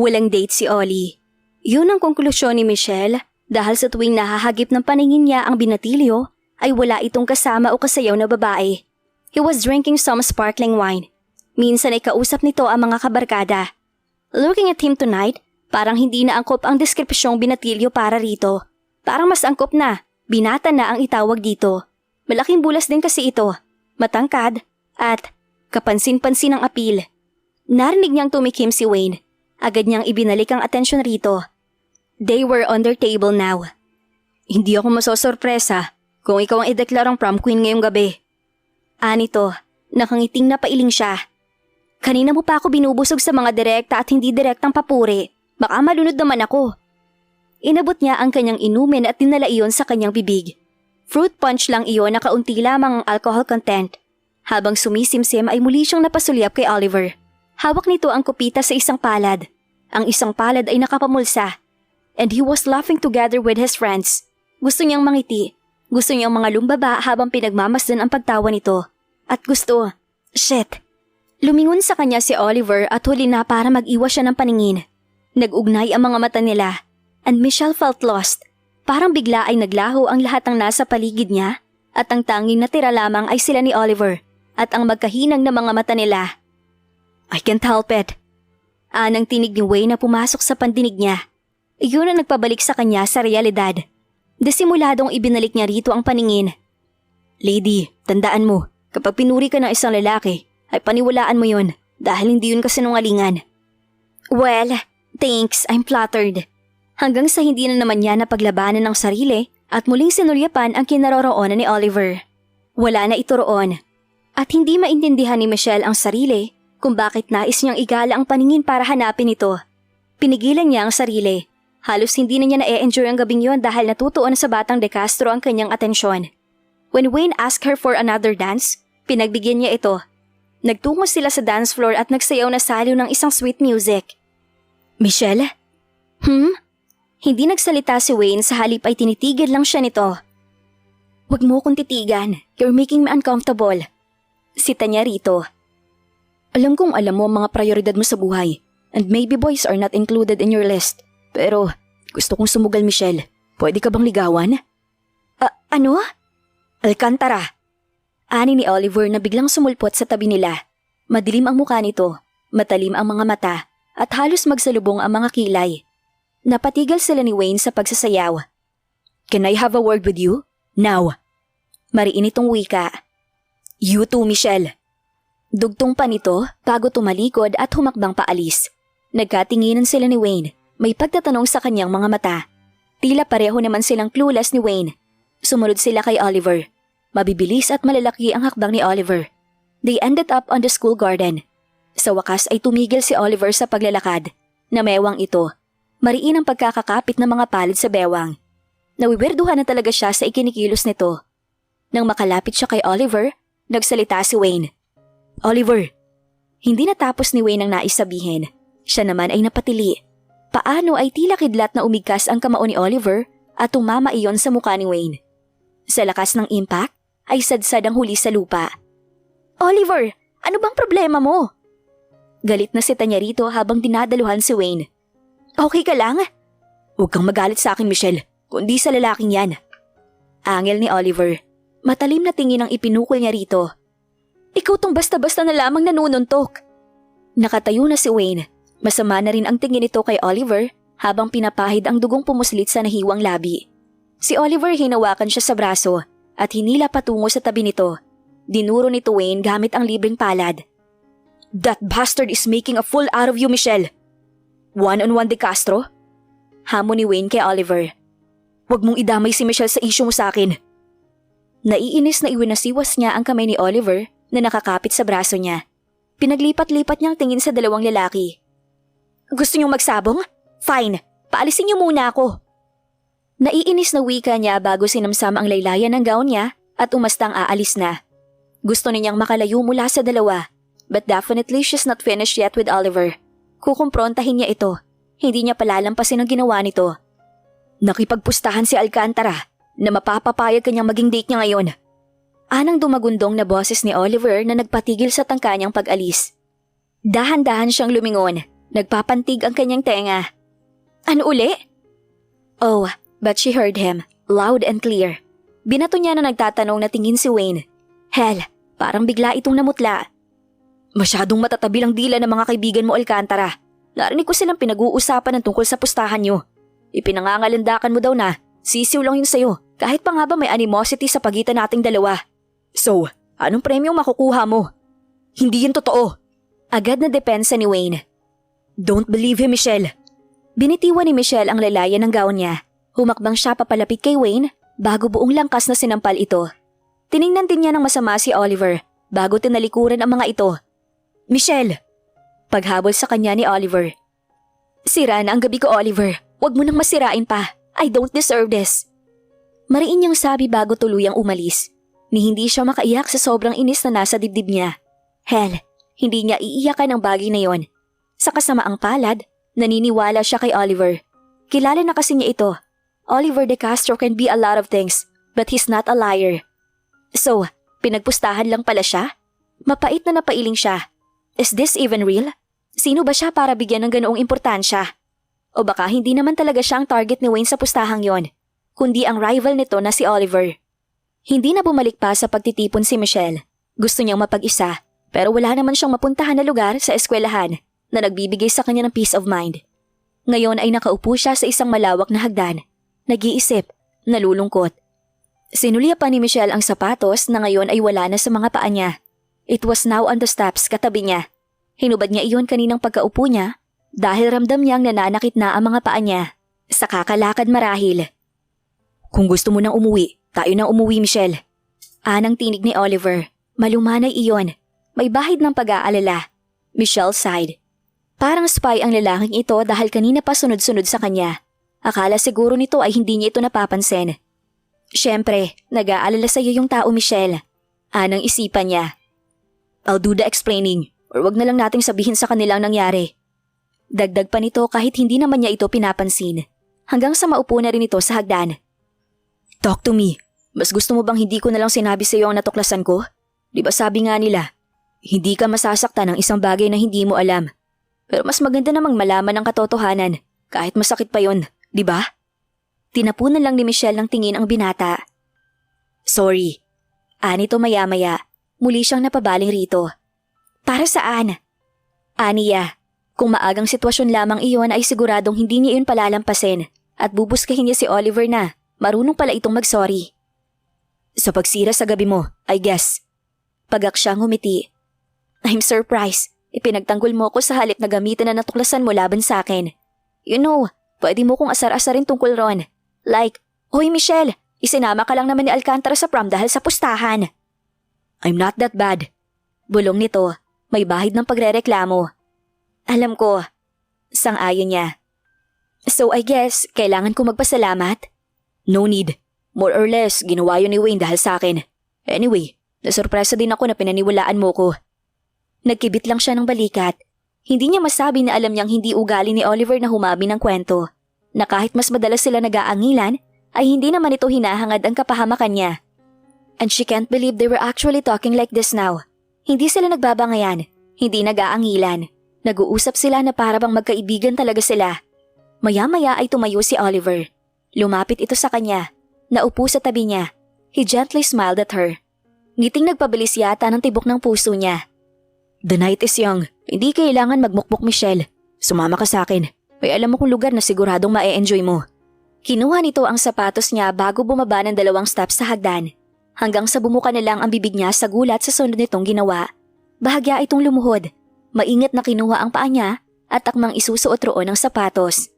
Walang date si Ollie. Yun ang konklusyon ni Michelle dahil sa tuwing nahahagip ng paningin niya ang binatilyo ay wala itong kasama o kasayaw na babae. He was drinking some sparkling wine. Minsan ay kausap nito ang mga kabarkada. Looking at him tonight, parang hindi na angkop ang deskripsyong binatilyo para rito. Parang mas angkop na, binata na ang itawag dito. Malaking bulas din kasi ito, matangkad, at kapansin-pansin ang apil. Narinig niyang tumikim si Wayne. Agad niyang ibinalik ang atensyon rito. They were on their table now. Hindi ako masosorpresa kung ikaw ang ideklarang prom queen ngayong gabi. Anito, nakangiting na pailing siya. Kanina mo pa ako binubusog sa mga direkta at hindi direktang papuri. Baka malunod naman ako. Inabot niya ang kanyang inumin at dinala iyon sa kanyang bibig. Fruit punch lang iyon na kaunti lamang ang alcohol content. Habang sumisimsim ay muli siyang napasulyap kay Oliver. Hawak nito ang kupita sa isang palad. Ang isang palad ay nakapamulsa. And he was laughing together with his friends. Gusto niyang mangiti. Gusto niyang mga lumbaba habang pinagmamasdan ang pagtawa nito. At gusto, shit. Lumingon sa kanya si Oliver at huli na para mag-iwas siya ng paningin. Nag-ugnay ang mga mata nila. And Michelle felt lost. Parang bigla ay naglaho ang lahat ng nasa paligid niya. At ang tanging natira lamang ay sila ni Oliver. At ang magkahinang na mga mata nila. I can't help it. Anang tinig ni Wayne na pumasok sa pandinig niya. Iyon ang nagpabalik sa kanya sa realidad. Disimuladong ibinalik niya rito ang paningin. Lady, tandaan mo, kapag pinuri ka ng isang lalaki, ay paniwalaan mo yun dahil hindi yun kasinungalingan. Well, thanks, I'm flattered. Hanggang sa hindi na naman niya napaglabanan ng sarili at muling sinulyapan ang kinaroroonan ni Oliver. Wala na ito roon. At hindi maintindihan ni Michelle ang sarili kung bakit nais niyang igala ang paningin para hanapin ito. Pinigilan niya ang sarili. Halos hindi na niya na-e-enjoy ang gabing yon dahil natutuon sa batang De Castro ang kanyang atensyon. When Wayne asked her for another dance, pinagbigyan niya ito. Nagtungo sila sa dance floor at nagsayaw na saliw ng isang sweet music. Michelle? Hindi nagsalita si Wayne, sa halip ay tinitigil lang siya nito. Huwag mo kong titigan. You're making me uncomfortable. Sita niya rito. Alam kong alam mo ang mga prioridad mo sa buhay. And maybe boys are not included in your list. Pero gusto kong sumugal, Michelle. Pwede ka bang ligawan? Ano? Alcantara. Ani ni Oliver na biglang sumulpot sa tabi nila. Madilim ang mukha nito, matalim ang mga mata, at halos magsalubong ang mga kilay. Napatigal sila ni Wayne sa pagsasayaw. Can I have a word with you? Now. Mariin itong wika. You too, Michelle. Dugtong pa nito bago tumalikod at humakbang paalis. Nagkatinginan sila ni Wayne. May pagtatanong sa kanyang mga mata. Tila pareho naman silang clueless ni Wayne. Sumunod sila kay Oliver. Mabibilis at malalaki ang hakbang ni Oliver. They ended up on the school garden. Sa wakas ay tumigil si Oliver sa paglalakad. Namewang ito. Mariin ang pagkakakapit ng mga palid sa bewang. Nawiwirduhan na talaga siya sa ikinikilos nito. Nang makalapit siya kay Oliver, nagsalita si Wayne. Oliver! Hindi natapos ni Wayne ang nais sabihin. Siya naman ay napatili. Paano ay tila kidlat na umigkas ang kamao ni Oliver at tumama iyon sa mukha ni Wayne. Sa lakas ng impact, ay sadsad ang huli sa lupa. Oliver, ano bang problema mo? Galit na sita niya rito habang dinadaluhan si Wayne. Okay ka lang? Huwag kang magalit sa akin, Michelle, kundi sa lalaking yan. Angel ni Oliver. Matalim na tingin ang ipinukol niya rito. Ikaw tong basta-basta na lamang nanununtok. Nakatayo na si Wayne. Masama na rin ang tingin nito kay Oliver habang pinapahid ang dugong pumuslit sa nahiwang labi. Si Oliver hinawakan siya sa braso at hinila patungo sa tabi nito. Dinuro nito Wayne gamit ang libreng palad. That bastard is making a fool out of you, Michelle. One-on-one De Castro? Hamon ni Wayne kay Oliver. Huwag mong idamay si Michelle sa issue mo sa akin. Naiinis na iwinasiwas niya ang kamay ni Oliver na nakakapit sa braso niya. Pinaglipat-lipat niyang tingin sa dalawang lalaki. Gusto niyong magsabong? Fine, paalisin niyo muna ako. Naiinis na wika niya bago sinamsam ang laylayan ng gown niya at umastang aalis na. Gusto niyang makalayo mula sa dalawa, but definitely she's not finished yet with Oliver. Kukumprontahin niya ito. Hindi niya palalampasin ang ginawa nito. Nakipagpustahan si Alcantara na mapapapayag kanyang maging date niya ngayon. Anang dumagundong na boses ni Oliver na nagpatigil sa tangka niyang pag-alis. Dahan-dahan siyang lumingon Nagpapantig ang kanyang tenga. Ano uli? Oh, but she heard him, loud and clear. Binato niya na nagtatanong na tingin si Wayne. Hell, parang bigla itong namutla. Masyadong matatabi lang dila ng mga kaibigan mo, Alcantara. Narinig ko silang pinag-uusapan ng tungkol sa pustahan nyo. Ipinangangalandakan mo daw na sisiw lang yun sa'yo kahit pa nga ba may animosity sa pagitan nating dalawa. So, anong premyong makukuha mo? Hindi yun totoo. Agad na depensa ni Wayne. Don't believe him, Michelle. Binitiwan ni Michelle ang lalayan ng gown niya. Humakbang siya papalapit kay Wayne bago buong langkas na sinampal ito. Tiningnan din niya ng masama si Oliver bago tinalikuran ang mga ito. Michelle! Paghabol sa kanya ni Oliver. Sira na ang gabi ko, Oliver. Huwag mo nang masirain pa. I don't deserve this. Mariin niyang sabi bago tuluyang umalis. Ni hindi siya makaiyak sa sobrang inis na nasa dibdib niya. Hell, hindi niya iiyakan ang bagay na yon. Sa kasamaang palad, naniniwala siya kay Oliver. Kilala na kasi niya ito. Oliver De Castro can be a lot of things, but he's not a liar. So, pinagpustahan lang pala siya? Mapait na napailing siya. Is this even real? Sino ba siya para bigyan ng ganoong importansya? O baka hindi naman talaga siya ang target ni Wayne sa pustahang yon, kundi ang rival nito na si Oliver. Hindi na bumalik pa sa pagtitipon si Michelle. Gusto niyang mapag-isa, pero wala naman siyang mapuntahan na lugar sa eskwelahan na nagbibigay sa kanya ng peace of mind. Ngayon ay nakaupo siya sa isang malawak na hagdan. Nag-iisip, nalulungkot. Sinuliya pa ni Michelle ang sapatos na ngayon ay wala na sa mga paa niya. It was now on the steps katabi niya. Hinubad niya iyon kaninang pagkaupo niya dahil ramdam niyang nananakit na ang mga paa niya. Sa kakalakad marahil. Kung gusto mo nang umuwi, tayo nang umuwi, Michelle. Anang tinig ni Oliver. Malumanay iyon. May bahid ng pag-aalala. Michelle sighed. Parang spy ang lalaking ito dahil kanina pa sunod-sunod sa kanya. Akala siguro nito ay hindi niya ito napapansin. Siyempre, nag-aalala sa iyo yung tao, Michelle. Anang isipan niya. I'll do the explaining, or wag na lang nating sabihin sa kanilang nangyari. Dagdag pa nito kahit hindi naman niya ito pinapansin. Hanggang sa maupo na rin ito sa hagdan. Talk to me. Mas gusto mo bang hindi ko na lang sinabi sa iyo ang natuklasan ko? Di ba sabi nga nila, hindi ka masasaktan ng isang bagay na hindi mo alam. Pero mas maganda namang malaman ang katotohanan, kahit masakit pa yon, di ba? Tinapunan lang ni Michelle ng tingin ang binata. Sorry. Anito maya-maya. Muli siyang napabaling rito. Para saan? Aniya, kung maagang sitwasyon lamang iyon ay siguradong hindi niya iyon palalampasin at bubuskahin niya si Oliver na marunong pala itong mag-sorry. Sa pagsira sa gabi mo, I guess. Pagak siyang humiti. I'm surprised. Ipinagtanggol mo ko sa halip na gamitin na natuklasan mo laban sa akin. You know, pwede mo kong asar-asarin tungkol ron. Like, Hoy Michelle, isinama ka lang naman ni Alcantara sa prom dahil sa pustahan. I'm not that bad. Bulong nito, may bahid ng pagrereklamo. Alam ko. Sang-ayon niya. So I guess, kailangan ko magpasalamat? No need. More or less, ginawa yun ni Wayne dahil sa akin. Anyway, nasurpresa din ako na pinaniwalaan mo ko. Nagkibit lang siya ng balikat. Hindi niya masabi na alam niyang hindi ugali ni Oliver na humabi ng kwento. Na kahit mas madalas sila nag-aangilan, ay hindi naman ito hinahangad ang kapahamakan niya. And she can't believe they were actually talking like this now. Hindi sila nagbabangayan, hindi nag-aangilan. Nag-uusap sila na para bang magkaibigan talaga sila. Maya-maya ay tumayo si Oliver. Lumapit ito sa kanya. Naupo sa tabi niya. He gently smiled at her. Ngiting nagpabilis yata ng tibok ng puso niya. The night is young. Hindi kailangan magmukmuk, Michelle. Sumama ka sa akin. May alam mo kung lugar na siguradong ma-e-enjoy mo. Kinuha nito ang sapatos niya bago bumaba ng 2 steps sa hagdan. Hanggang sa bumuka na lang ang bibig niya sa gulat sa sunod nitong ginawa. Bahagya itong lumuhod. Maingat na kinuha ang paa niya at akmang isusuot roon ang sapatos.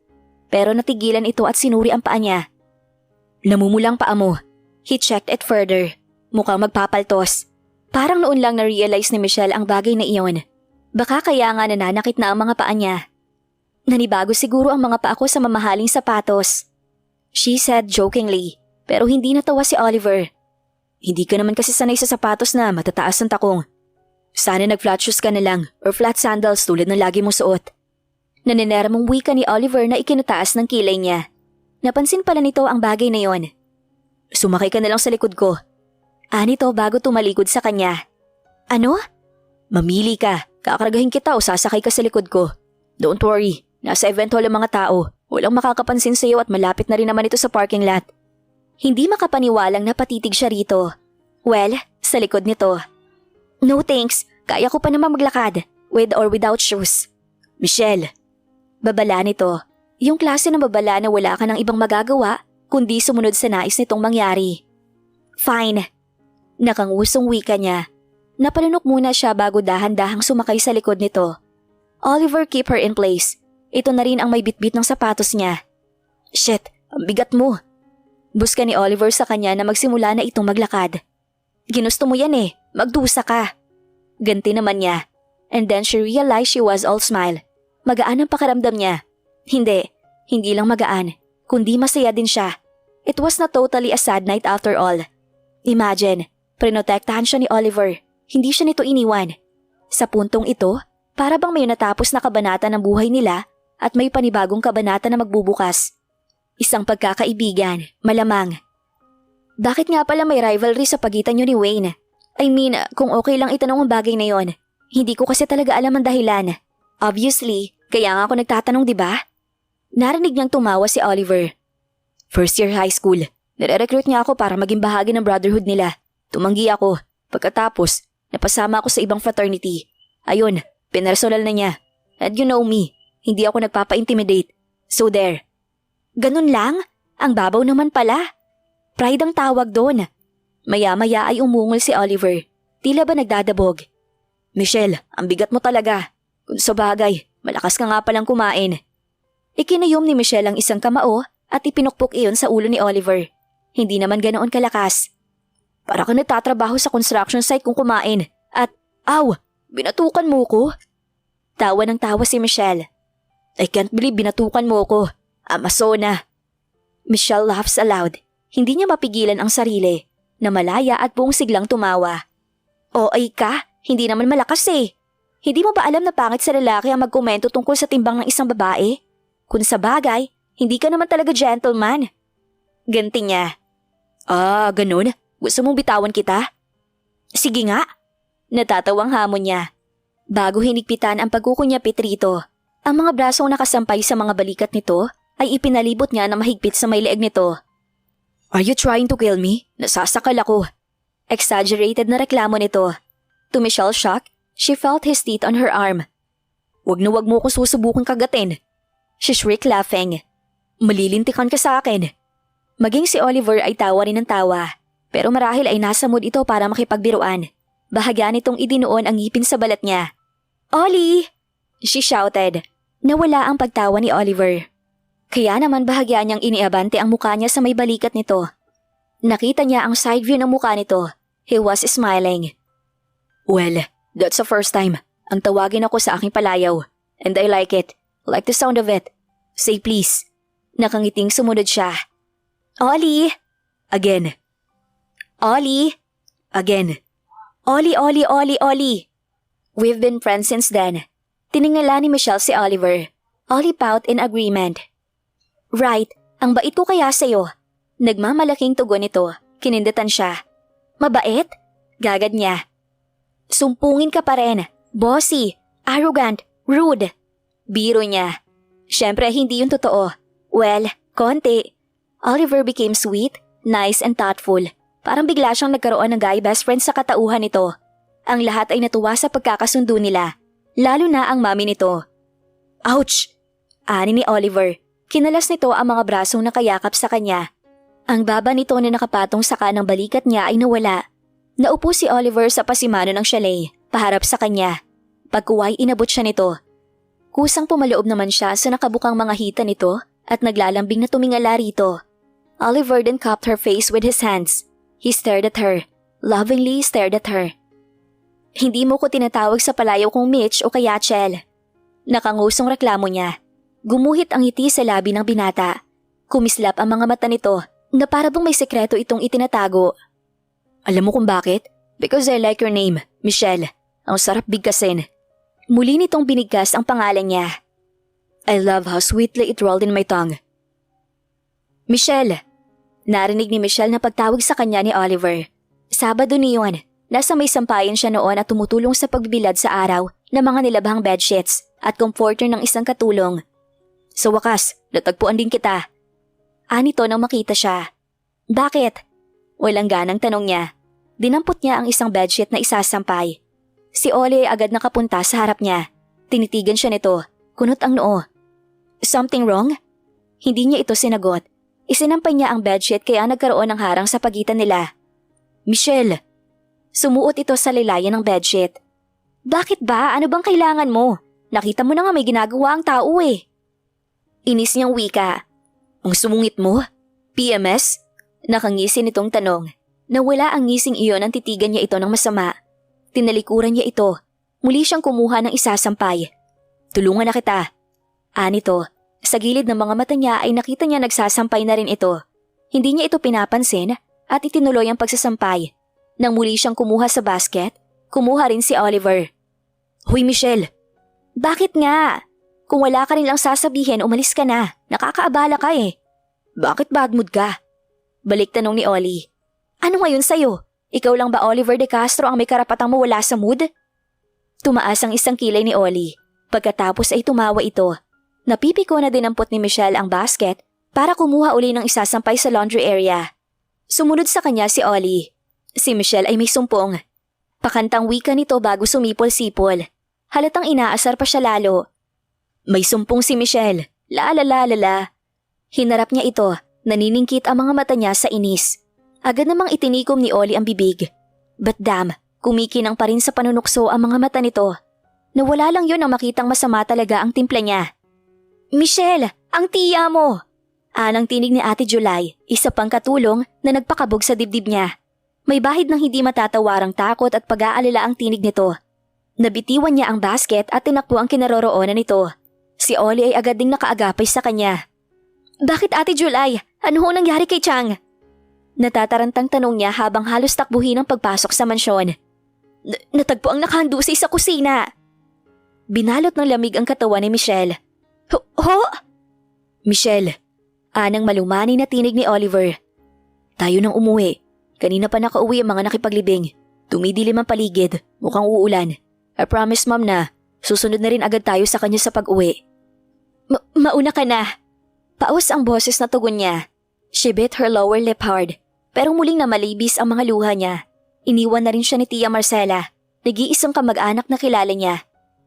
Pero natigilan ito at sinuri ang paa niya. Namumulang paa mo. He checked it further. Mukhang magpapaltos. Parang noon lang na-realize ni Michelle ang bagay na iyon. Baka kaya nga nananakit na ang mga paa niya. Nanibago siguro ang mga paa ko sa mamahaling sapatos. She said jokingly, pero hindi natawa si Oliver. Hindi ka naman kasi sanay sa sapatos na matataas ang takong. Sana nag-flat shoes ka na lang or flat sandals tulad ng lagi mong suot. Nanineramong wika ni Oliver na ikinataas ng kilay niya. Napansin pala nito ang bagay na yon. Sumakay ka na lang sa likod ko. Anito bago tumalikod sa kanya. Ano? Mamili ka, kakargahin kita o sasakay ka sa likod ko. Don't worry, nasa event hall ang mga tao. Walang makakapansin sa iyo at malapit na rin naman ito sa parking lot. Hindi makapaniwalang napatitig siya rito. Well, sa likod nito. No thanks, kaya ko pa naman maglakad, with or without shoes. Michelle. Babala nito. Yung klase ng babala na wala ka ng ibang magagawa, kundi sumunod sa nais nitong mangyari. Fine. Nakangusong wika niya. Napalunok muna siya bago dahan-dahang sumakay sa likod nito. Oliver, keep her in place. Ito na rin ang may bitbit ng sapatos niya. Shit, ang bigat mo. Buska ni Oliver sa kanya na magsimula na itong maglakad. Ginusto mo yan magdusa ka. Ganti naman niya. And then she realized she was all smile. Magaan ang pakiramdam niya. Hindi lang magaan, kundi masaya din siya. It was not totally a sad night after all. Imagine, prinotektahan siya ni Oliver. Hindi siya nito iniwan. Sa puntong ito, para bang may natapos na kabanata ng buhay nila at may panibagong kabanata na magbubukas. Isang pagkakaibigan, malamang. Bakit nga pala may rivalry sa pagitan niyo ni Wayne? I mean, kung okay lang itanong ang bagay na yon. Hindi ko kasi talaga alam ang dahilan. Obviously, kaya nga ako nagtatanong, di ba? Narinig niyang tumawa si Oliver. First year high school. Nire-recruit niya ako para maging bahagi ng brotherhood nila. Tumanggi ako. Pagkatapos, napasama ako sa ibang fraternity. Ayun, pinersonal na niya. And you know me, hindi ako nagpapa-intimidate. So there. Ganun lang? Ang babaw naman pala. Pride ang tawag doon. Maya-maya ay umungol si Oliver. Tila ba nagdadabog? Michelle, ang bigat mo talaga. Kung sa bagay, malakas ka nga palang kumain. Ikinayom ni Michelle ang isang kamao at ipinukpok iyon sa ulo ni Oliver. Hindi naman ganoon kalakas. Para ka nagtatrabaho sa construction site kung kumain. At, binatukan mo ko? Tawa ng tawa si Michelle. I can't believe binatukan mo ko. Amazona. Michelle laughs aloud. Hindi niya mapigilan ang sarili. Namalaya at buong siglang tumawa. O ay ka, hindi naman malakas Hindi mo ba alam na pangit sa lalaki ang magkomento tungkol sa timbang ng isang babae? Kung sa bagay, hindi ka naman talaga gentleman. Ganti niya. Ganun? Gusto mong bitawan kita? Sige nga. Natatawang hamon niya. Bago hinigpitan ang pagkukunyapit rito, ang mga brasong nakasampay sa mga balikat nito ay ipinalibot niya na mahigpit sa may leeg nito. Are you trying to kill me? Nasasakal ako. Exaggerated na reklamo nito. To Michelle's shock, she felt his teeth on her arm. Wag mo ko susubukang kagatin. She shrieked laughing. Malilintikan ka sa akin. Maging si Oliver ay tawa rin ng tawa. Pero marahil ay nasa mood ito para makipagbiruan. Bahagya nitong idinuon ang ngipin sa balat niya. Ollie! She shouted. Nawala ang pagtawa ni Oliver. Kaya naman bahagya niyang iniabante ang mukha niya sa may balikat nito. Nakita niya ang side view ng mukha nito. He was smiling. Well, that's the first time. Ang tawagin ako sa aking palayaw. And I like it. Like the sound of it. Say please. Nakangiting sumunod siya. Ollie! Again. Ollie! Again. Ollie, Ollie, Ollie, Ollie! We've been friends since then. Tiningala ni Michelle si Oliver. Ollie pout in agreement. Right, ang bait ko kaya sa'yo. Nagmamalaking tugon nito. Kinindatan siya. Mabait? Gagad niya. Sumpungin ka pa rin. Bossy, arrogant, rude. Biro niya. Siyempre hindi yun totoo. Well, konti. Oliver became sweet, nice and thoughtful. Parang bigla siyang nagkaroon ng guy best friend sa katauhan nito. Ang lahat ay natuwa sa pagkakasundo nila. Lalo na ang mami nito. Ouch! Ani ni Oliver. Kinalas nito ang mga brasong nakayakap sa kanya. Ang baba nito na nakapatong sa kanang balikat niya ay nawala. Naupo si Oliver sa pasimano ng chalet, paharap sa kanya. Pagkuway inabot siya nito. Kusang pumaloob naman siya sa nakabukang mga hita nito at naglalambing na tumingala rito. Oliver then cupped her face with his hands. He stared at her, lovingly stared at her. Hindi mo ko tinatawag sa palayaw kong Mitch o kaya Chel. Nakangusong reklamo niya. Gumuhit ang ngiti sa labi ng binata. Kumislap ang mga mata nito na para bang may sekreto itong itinatago. Alam mo kung bakit? Because I like your name, Michelle. Ang sarap bigkasin. Muli nitong binigkas ang pangalan niya. I love how sweetly it rolled in my tongue. Michelle! Narinig ni Michelle na pagtawag sa kanya ni Oliver. Sabado niyon, nasa may sampayan siya noon at tumutulong sa pagbilad sa araw na mga nilabhang bedsheets at comforter ng isang katulong. Sa wakas, natagpuan din kita. Anito nang makita siya. Bakit? Walang ganang tanong niya. Dinampot niya ang isang bedsheet na isasampay. Si Ollie ay agad nakapunta sa harap niya. Tinitigan siya nito, kunot ang noo. Something wrong? Hindi niya ito sinagot. Isinampay niya ang bedsheet kaya nagkaroon ng harang sa pagitan nila. Michelle! Sumuot ito sa lilayan ng bedsheet. Bakit ba? Ano bang kailangan mo? Nakita mo na nga may ginagawa ang tao eh. Inis niyang wika. Ang sumungit mo? PMS? Nakangisi nitong tanong. Nawala ang ngising iyon ang titigan niya ito ng masama. Tinalikuran niya ito. Muli siyang kumuha ng isasampay. Tulungan na kita. Anito, sa gilid ng mga mata niya ay nakita niya nagsasampay na rin ito. Hindi niya ito pinapansin at itinuloy ang pagsasampay. Nang muli siyang kumuha sa basket, kumuha rin si Oliver. Huy Michelle! Bakit nga? Kung wala ka rin lang sasabihin, umalis ka na. Nakakaabala ka eh. Bakit bad mood ka? Balik tanong ni Ollie. Ano ngayon sa'yo? Ikaw lang ba Oliver De Castro ang may karapatang mawala sa mood? Tumaas ang isang kilay ni Ollie. Pagkatapos ay tumawa ito. Napipiko na dinampot ni Michelle ang basket para kumuha uli ng isasampay sa laundry area. Sumunod sa kanya si Ollie. Si Michelle ay may sumpong. Pakantang wika nito bago sumipol-sipol. Halatang inaasar pa siya lalo. May sumpong si Michelle. La. Hinarap niya ito. Naniningkit ang mga mata niya sa inis. Agad namang itinikom ni Ollie ang bibig. But damn, kumikinang pa rin sa panunukso ang mga mata nito. Nawala lang yun ang makitang masama talaga ang timpla niya. Michelle, ang tiya mo! Anang tinig ni Ate July, isa pang katulong na nagpakabog sa dibdib niya. May bahid ng hindi matatawarang takot at pag-aalala ang tinig nito. Nabitiwan niya ang basket at tinakbo ang kinaroroonan nito. Si Ollie ay agad ding nakaagapay sa kanya. Bakit Ate July? Ano ho nangyari kay Chang? Natatarantang tanong niya habang halos takbuhin ang pagpasok sa mansyon. Natagpo ang nakahandusay sa kusina. Binalot ng lamig ang katawan ni Michelle. Ho? Michelle, anang malumani na tinig ni Oliver. Tayo nang umuwi. Kanina pa nakauwi ang mga nakipaglibing. Tumidilim ang paligid, mukhang uulan. I promise ma'am na susunod na rin agad tayo sa kanya sa pag-uwi. Mauna ka na. Paus ang boses na tugon niya. She bit her lower lip hard. Pero muling na malibis ang mga luha niya. Iniwan na rin siya ni Tia Marcela, nag-iisang kamag-anak na kilala niya.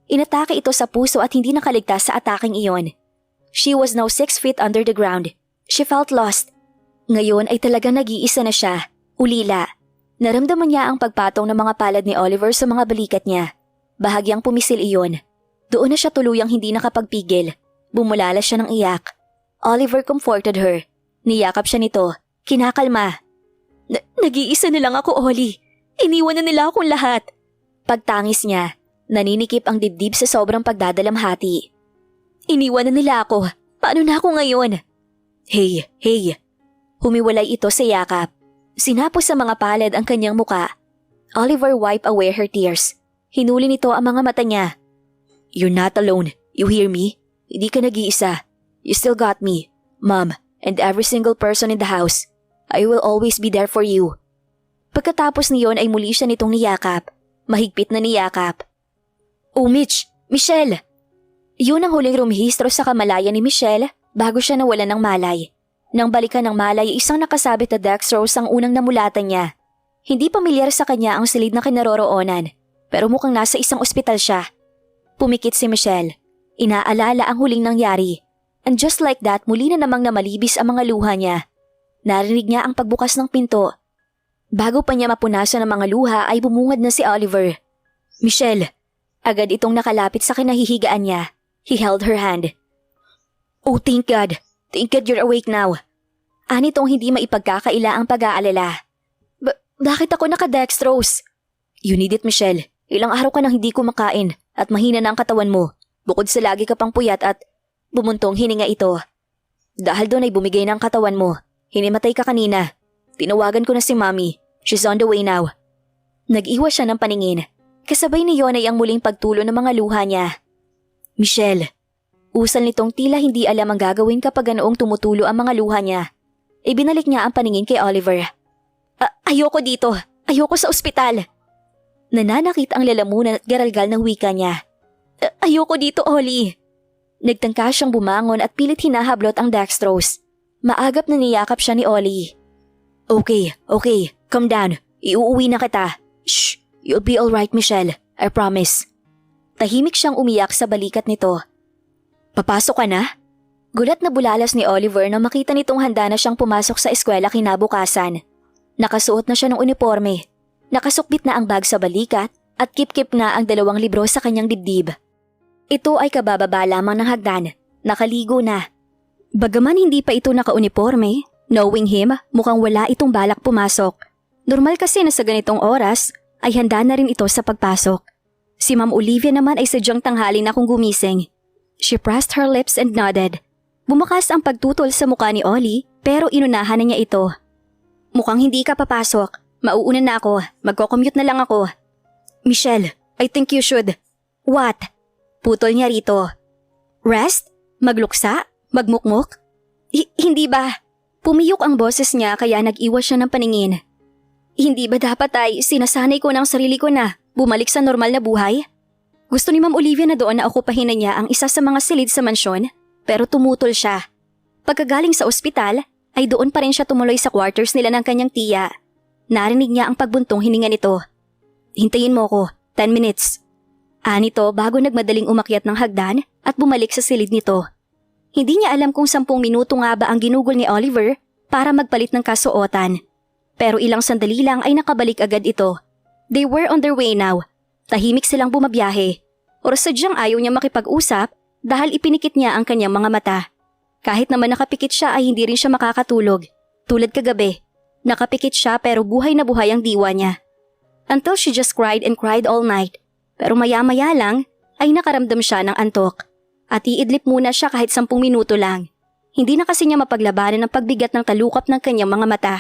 Inatake ito sa puso at hindi nakaligtas sa ataking iyon. She was now 6 feet under the ground. She felt lost. Ngayon ay talagang nag-iisa na siya, ulila. Naramdaman niya ang pagpatong ng mga palad ni Oliver sa mga balikat niya. Bahagyang pumisil iyon. Doon na siya tuluyang hindi nakapagpigil. Bumulala siya ng iyak. Oliver comforted her. Niyakap siya nito. Kinakalma. Nag-iisa na lang ako, Ollie. Iniwan na nila akong lahat. Pagtangis niya, naninikip ang dibdib sa sobrang pagdadalamhati. Iniwan na nila ako. Paano na ako ngayon? Hey. Humiwalay ito sa yakap. Sinapos sa mga palad ang kanyang muka. Oliver wiped away her tears. Hinuli nito ang mga mata niya. You're not alone. You hear me? Hindi ka nag-iisa. You still got me, Mom, and every single person in the house. I will always be there for you. Pagkatapos niyon ay muli siya nitong niyakap. Mahigpit na niyakap. Oh Michelle! Yun ang huling rumihistro sa kamalayan ni Michelle bago siya nawalan ng malay. Nang balikan ng malay, isang nakasabit na dextrose ang unang namulatan niya. Hindi pamilyar sa kanya ang silid na kinaroroonan, pero mukhang nasa isang ospital siya. Pumikit si Michelle. Inaalala ang huling nangyari. And just like that, muli na namang namalibis ang mga luha niya. Narinig niya ang pagbukas ng pinto. Bago pa niya mapunasan ang mga luha ay bumungad na si Oliver. Michelle, agad itong nakalapit sa kinahihigaan niya. He held her hand. Oh, thank God. Thank God you're awake now. Anitong hindi maipagkakaila ang pag-aalala. Bakit ako naka-dextrose? You need it, Michelle. Ilang araw ka nang hindi kumakain at mahina na ang katawan mo. Bukod sa lagi ka pang puyat at bumuntong hininga ito. Dahil doon ay bumigay ng katawan mo. Hinimatay ka kanina. Tinawagan ko na si Mommy. She's on the way now. Nag-iwas siya ng paningin. Kasabay niyon ay ang muling pagtulo ng mga luha niya. Michelle, usal nitong tila hindi alam ang gagawin kapag ganoong tumutulo ang mga luha niya. Ibinalik niya ang paningin kay Oliver. Ayoko dito. Ayoko sa ospital. Nananakit ang lalamunan at garalgal ng wika niya. Ayoko dito, Ollie. Nagtangka siyang bumangon at pilit hinahablot ang dextrose. Maagap na niyakap siya ni Ollie. Okay, calm down. Iuuwi na kita. Shh, you'll be alright, Michelle. I promise. Tahimik siyang umiyak sa balikat nito. Papasok ka na? Gulat na bulalas ni Oliver nang makita nitong handa na siyang pumasok sa eskwela kinabukasan. Nakasuot na siya ng uniforme. Nakasukbit na ang bag sa balikat at kip-kip na ang 2 libro sa kanyang dibdib. Ito ay kabababa lamang ng hagdan. Nakaligo na. Bagaman hindi pa ito naka-uniforme, knowing him, mukhang wala itong balak pumasok. Normal kasi na sa ganitong oras ay handa na rin ito sa pagpasok. Si Ma'am Olivia naman ay sadyang tanghali na kung gumising. She pressed her lips and nodded. Bumukas ang pagtutol sa mukha ni Ollie pero inunahan na niya ito. Mukhang hindi ka papasok. Mauuna na ako. Magko-commute na lang ako. Michelle, I think you should. What? Putol niya rito. Rest? Magluksa? Magmukmuk? Hindi ba? Pumiyok ang boses niya kaya nag-iwas siya ng paningin. Hindi ba dapat ay sinasanay ko ng sarili ko na bumalik sa normal na buhay? Gusto ni Ma'am Olivia na doon na okupahin na niya ang isa sa mga silid sa mansyon pero tumutol siya. Pagkagaling sa ospital ay doon pa rin siya tumuloy sa quarters nila ng kanyang tiya. Narinig niya ang pagbuntong hininga nito. Hintayin mo ko, 10 minutes. Nito bago nagmadaling umakyat ng hagdan at bumalik sa silid nito. Hindi niya alam kung 10 minuto nga ba ang ginugol ni Oliver para magpalit ng kasuotan. Pero ilang sandali lang ay nakabalik agad ito. They were on their way now. Tahimik silang bumabiyahe. O sadyang ayaw niya makipag-usap dahil ipinikit niya ang kanyang mga mata. Kahit naman nakapikit siya ay hindi rin siya makakatulog. Tulad kagabi. Nakapikit siya pero buhay na buhay ang diwa niya. Until she just cried and cried all night. Pero maya-maya lang ay nakaramdam siya ng antok. At iidlip muna siya kahit 10 minuto lang. Hindi na kasi niya mapaglabanan ang pagbigat ng talukap ng kanyang mga mata.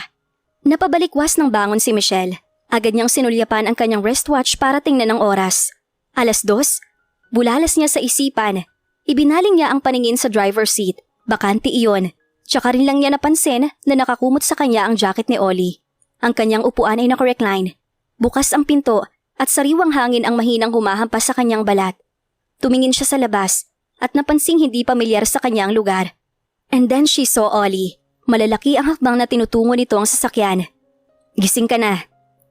Napabalikwas ng bangon si Michelle. Agad niyang sinulyapan ang kanyang wristwatch para tingnan ang oras. 2:00. Bulalas niya sa isipan. Ibinaling niya ang paningin sa driver's seat. Bakante iyon. Tsaka rin lang niya napansin na nakakumot sa kanya ang jacket ni Ollie. Ang kanyang upuan ay naka-recline. Bukas ang pinto at sariwang hangin ang mahinang humahampas sa kanyang balat. Tumingin siya sa labas at napansing hindi pamilyar sa kanyang lugar. And then she saw Ollie. Malalaki ang hakbang na tinutungo nito ang sasakyan. Gising ka na.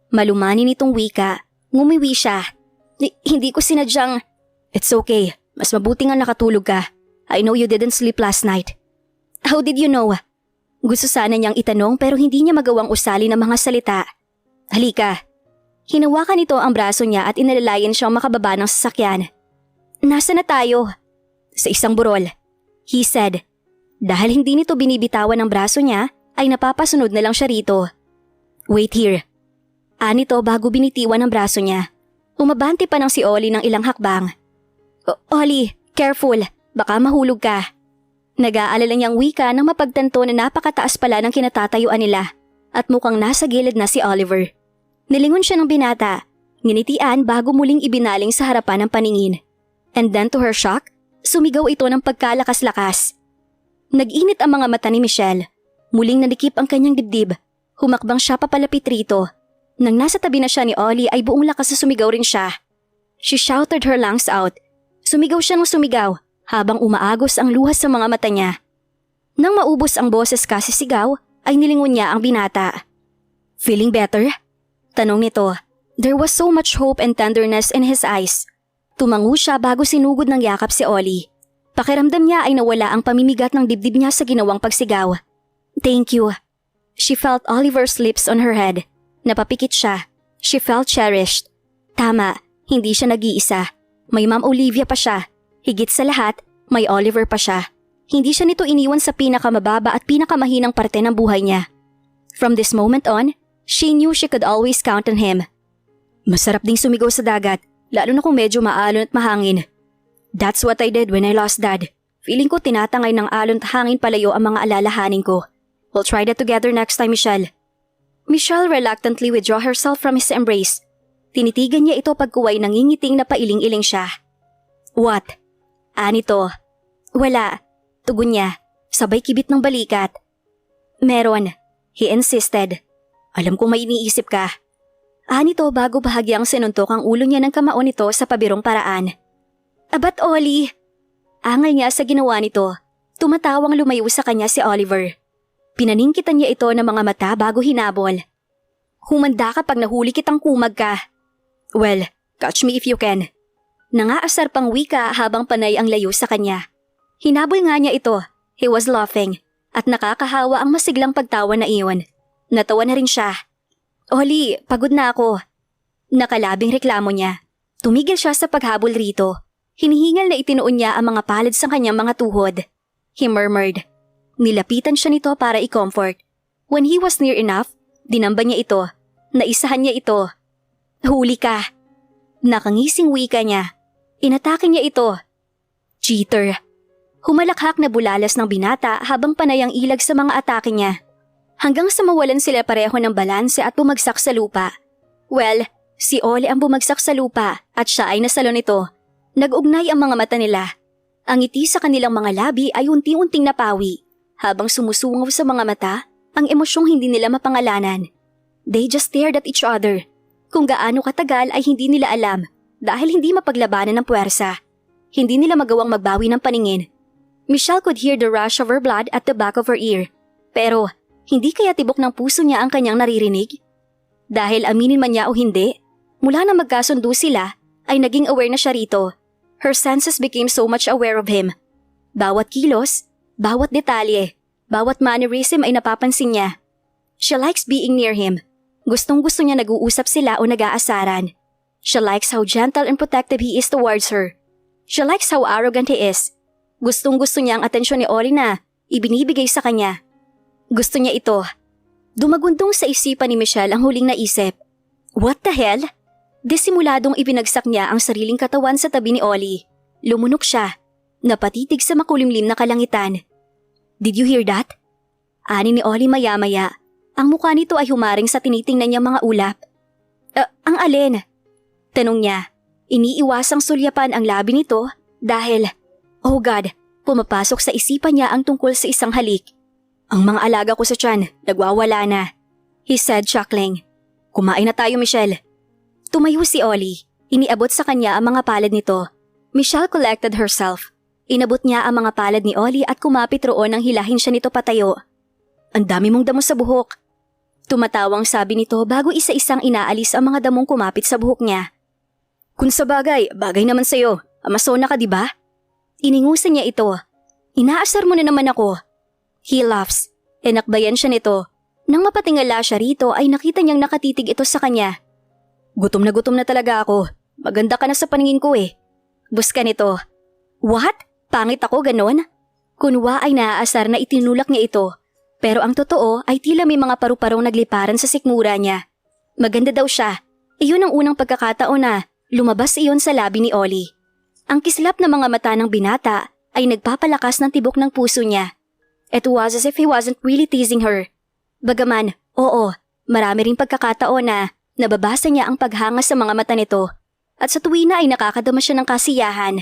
Malumani nitong wika. Ngumiwi siya. Hindi ko sinadyang… It's okay. Mas mabuti nga nakatulog ka. I know you didn't sleep last night. How did you know? Gusto sana niyang itanong pero hindi niya magawang usali ng mga salita. Halika. Hinawakan nito ang braso niya at inalalayan siyang makababa ng sasakyan. Nasa na tayo? Sa isang burol. He said. Dahil hindi nito binibitawan ang braso niya, ay napapasunod na lang siya rito. Wait here. Nito bago binitiwan ang braso niya. Umabante pa ng si Ollie ng ilang hakbang. Ollie, careful. Baka mahulog ka. Nag-aalala niyang wika nang mapagtanto na napakataas pala ng kinatatayuan nila at mukhang nasa gilid na si Oliver. Nilingon siya ng binata, nginitian bago muling ibinaling sa harapan ng paningin. And then to her shock, sumigaw ito ng pagkalakas-lakas. Nag-init ang mga mata ni Michelle. Muling nanikip ang kanyang dibdib. Humakbang siya papalapit rito. Nang nasa tabi na siya ni Ollie ay buong lakas na sumigaw rin siya. She shouted her lungs out. Sumigaw siya ng sumigaw habang umaagos ang luha sa mga mata niya. Nang maubos ang boses kasi sigaw, ay nilingon niya ang binata. Feeling better? Tanong nito. There was so much hope and tenderness in his eyes. Tumango siya bago sinugod ng yakap si Ollie. Pakiramdam niya ay nawala ang pamimigat ng dibdib niya sa ginawang pagsigaw. Thank you. She felt Oliver's lips on her head. Napapikit siya. She felt cherished. Tama, hindi siya nag-iisa. May Ma'am Olivia pa siya. Higit sa lahat, may Oliver pa siya. Hindi siya nito iniwan sa pinakamababa at pinakamahinang parte ng buhay niya. From this moment on, she knew she could always count on him. Masarap ding sumigaw sa dagat, lalo na kung medyo maalon at mahangin. That's what I did when I lost Dad. Feeling ko tinatangay ng alon at hangin palayo ang mga alalahanin ko. We'll try that together next time, Michelle. Michelle reluctantly withdrew herself from his embrace. Tinitigan niya ito pagkuway nangingiting na pailing-iling siya. What? Nito. Wala. Tugon niya. Sabay kibit ng balikat. Meron. He insisted. Alam kong may iniisip ka. Nito bago bahagyang sinuntok ang ulo niya ng kamao nito sa pabirong paraan. Abat Ollie! Angal niya sa ginawa nito. Tumatawang lumayo sa kanya si Oliver. Pinaningkitan niya ito ng mga mata bago hinabol. Humanda ka pag nahuli kitang kumag ka. Well, catch me if you can. Nangaasar pang wika habang panay ang layo sa kanya. Hinabol nga niya ito. He was laughing. At nakakahawa ang masiglang pagtawa na iyon. Natawa na rin siya. Ollie, pagod na ako. Nakalabing reklamo niya. Tumigil siya sa paghabol rito. Hinihingal na itinuon niya ang mga palad sa kanyang mga tuhod. He murmured. Nilapitan siya nito para i-comfort. When he was near enough, dinamba niya ito. Naisahan niya ito. Huli ka. Nakangising wika niya. Inatake niya ito. Cheater. Humalakhak na bulalas ng binata habang panay ang ilag sa mga atake niya. Hanggang sa mawalan sila pareho ng balanse at bumagsak sa lupa. Well, si Ollie ang bumagsak sa lupa at siya ay nasalo nito. Nag-ugnay ang mga mata nila. Ang ngiti sa kanilang mga labi ay unti-unting napawi. Habang sumusungaw sa mga mata, ang emosyong hindi nila mapangalanan. They just stared at each other. Kung gaano katagal ay hindi nila alam dahil hindi mapaglabanan ng puwersa. Hindi nila magawang magbawi ng paningin. Michelle could hear the rush of her blood at the back of her ear. Pero, hindi kaya tibok ng puso niya ang kanyang naririnig? Dahil aminin man niya o hindi, mula na magkasundo sila, ay naging aware na siya rito. Her senses became so much aware of him. Bawat kilos, bawat detalye, bawat mannerism ay napapansin niya. She likes being near him. Gustong-gusto niya nag-uusap sila o nag-aasaran. She likes how gentle and protective he is towards her. She likes how arrogant he is. Gustong-gusto niya ang atensyon ni Ollie na ibinibigay sa kanya. Gusto niya ito. Dumagundong sa isipan ni Michelle ang huling naisip. What the hell? Disimuladong ibinagsak niya ang sariling katawan sa tabi ni Ollie. Lumunok siya. Napatitig sa makulimlim na kalangitan. Did you hear that? Ani ni Ollie maya-maya. Ang mukha nito ay humaring sa tinitingnan niyang mga ulap. Ang alin? Tanong niya. Iniiwasang sulyapan ang labi nito dahil, oh God, pumapasok sa isipan niya ang tungkol sa isang halik. Ang mga alaga ko sa tiyan, nagwawala na. He said chuckling. Kumain na tayo, Michelle. Tumayo si Ollie. Iniabot sa kanya ang mga palad nito. Michelle collected herself. Inabot niya ang mga palad ni Ollie at kumapit roon nang hilahin siya nito patayo. Ang dami mong damo sa buhok. Tumatawang sabi nito bago isa-isang inaalis ang mga damong kumapit sa buhok niya. Kung sa bagay naman sa'yo. Amazona ka, di ba? Iningusan niya ito. Inaasar mo na naman ako. He laughs. Enakbayan siya nito. Nang mapatingala siya rito ay nakita niyang nakatitig ito sa kanya. Gutom na talaga ako. Maganda ka na sa paningin ko eh. Buska nito. What? Pangit ako ganon? Kunwa ay naaasar na itinulak niya ito. Pero ang totoo ay tila may mga paru-parong nagliparan sa sikmura niya. Maganda daw siya. Iyon ang unang pagkakataon na lumabas iyon sa labi ni Ollie. Ang kislap na mga mata ng binata ay nagpapalakas ng tibok ng puso niya. It was as if he wasn't really teasing her. Bagaman, oo, marami ring pagkakataon na nababasa niya ang paghanga sa mga mata nito. At sa tuwina ay nakakadama siya ng kasiyahan.